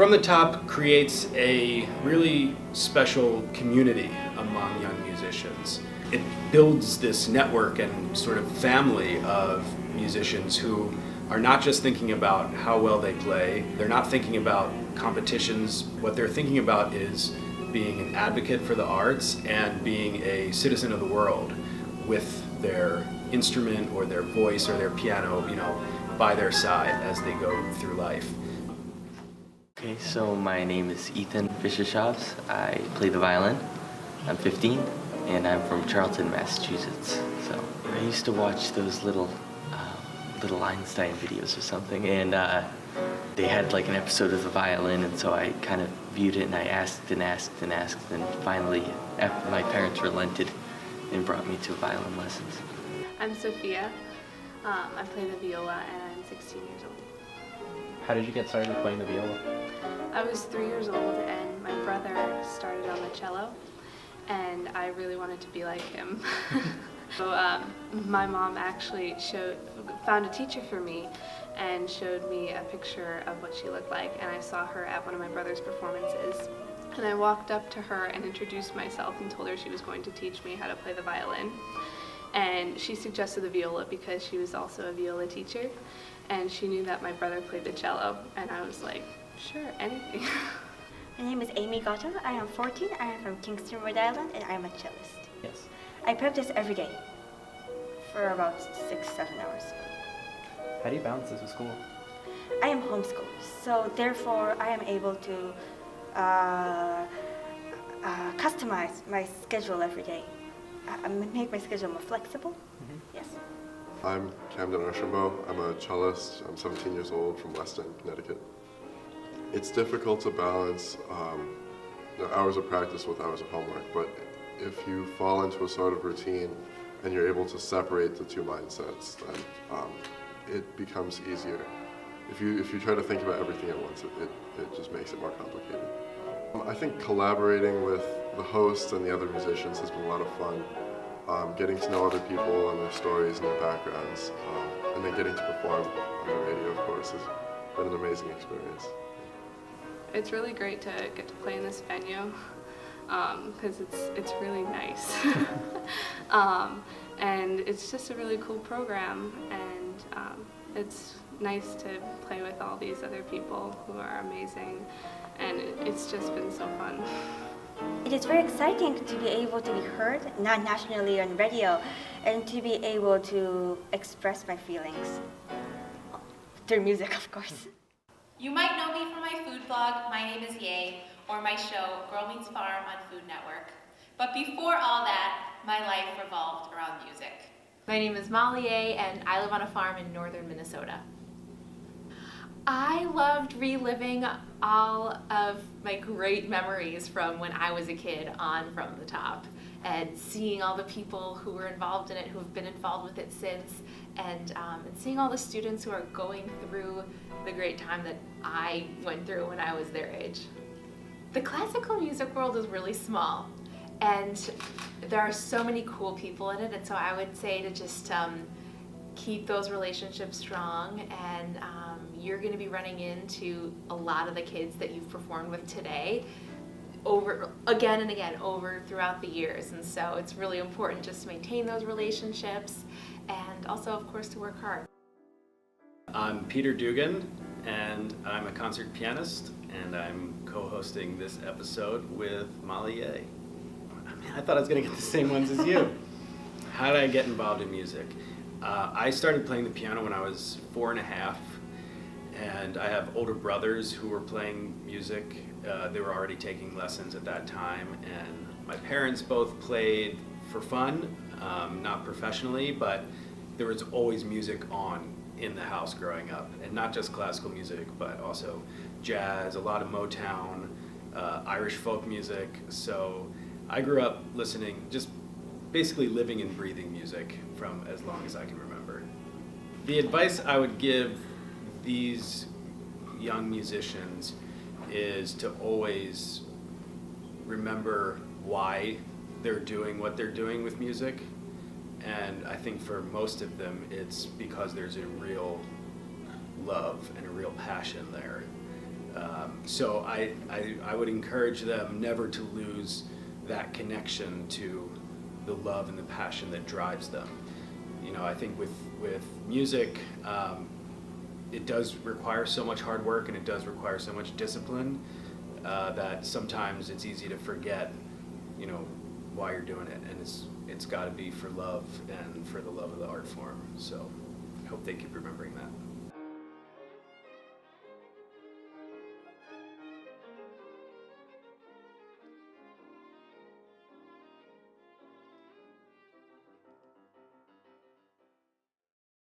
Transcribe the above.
From the Top creates a really special community among young musicians. It builds this network and sort of family of musicians who are not just thinking about how well they play, they're not thinking about competitions. What they're thinking about is being an advocate for the arts and being a citizen of the world with their instrument or their voice or their piano, by their side as they go through life. Okay, so my name is Ethan Fisher-Chaves. I play the violin. I'm 15, and I'm from Charlton, Massachusetts. So I used to watch those little Einstein videos or something, and they had like an episode of the violin, and so I kind of viewed it, and I asked, and finally, after my parents relented and brought me to violin lessons. I'm Sophia. I play the viola, and I'm 16 years old. How did you get started playing the viola? I was 3 years old, and my brother started on the cello, and I really wanted to be like him. So my mom actually found a teacher for me and showed me a picture of what she looked like, and I saw her at one of my brother's performances. And I walked up to her and introduced myself and told her she was going to teach me how to play the violin. And she suggested the viola because she was also a viola teacher, and she knew that my brother played the cello, and I was like, sure, anything. My name is Amy Goto. I am 14. I am from Kingston, Rhode Island, and I am a cellist. Yes. I practice every day for about 6-7 hours. How do you balance this with school? I am homeschooled, so therefore I am able to customize my schedule every day. Make my schedule more flexible. Mm-hmm. Yes. I'm Camden Archambeau. I'm a cellist. I'm 17 years old from Weston, Connecticut. It's difficult to balance hours of practice with hours of homework, but if you fall into a sort of routine and you're able to separate the two mindsets, then it becomes easier. If you try to think about everything at once, it just makes it more complicated. I think collaborating with the hosts and the other musicians has been a lot of fun. Getting to know other people and their stories and their backgrounds, and then getting to perform on the radio, of course, has been an amazing experience. It's really great to get to play in this venue because it's really nice. And it's just a really cool program, and it's nice to play with all these other people who are amazing, and it's just been so fun. It is very exciting to be able to be heard, not nationally on radio, and to be able to express my feelings through music, of course. You might know me from my food blog, My Name is Yeh, or my show, Girl Meets Farm on Food Network. But before all that, my life revolved around music. My name is Molly Yeh, and I live on a farm in northern Minnesota. I loved reliving all of my great memories from when I was a kid on From the Top, and seeing all the people who were involved in it, who have been involved with it since, and seeing all the students who are going through the great time that I went through when I was their age. The classical music world is really small, and there are so many cool people in it, and so I would say to just keep those relationships strong, and you're going to be running into a lot of the kids that you've performed with today again and again throughout the years, and so it's really important just to maintain those relationships and also, of course, to work hard. I'm Peter Dugan, and I'm a concert pianist, and I'm co-hosting this episode with Molly Yeh. I thought I was going to get the same ones as you. How did I get involved in music? I started playing the piano when I was 4.5, and I have older brothers who were playing music. They were already taking lessons at that time, and my parents both played for fun, not professionally, but there was always music on in the house growing up, and not just classical music, but also jazz, a lot of Motown, Irish folk music. So I grew up listening, just basically living and breathing music from as long as I can remember. The advice I would give these young musicians is to always remember why they're doing what they're doing with music. And I think for most of them, it's because there's a real love and a real passion there. So I would encourage them never to lose that connection to the love and the passion that drives them. You know, I think with music, it does require so much hard work and it does require so much discipline that sometimes it's easy to forget, you know, why you're doing it, and it's got to be for love and for the love of the art form. So I hope they keep remembering that.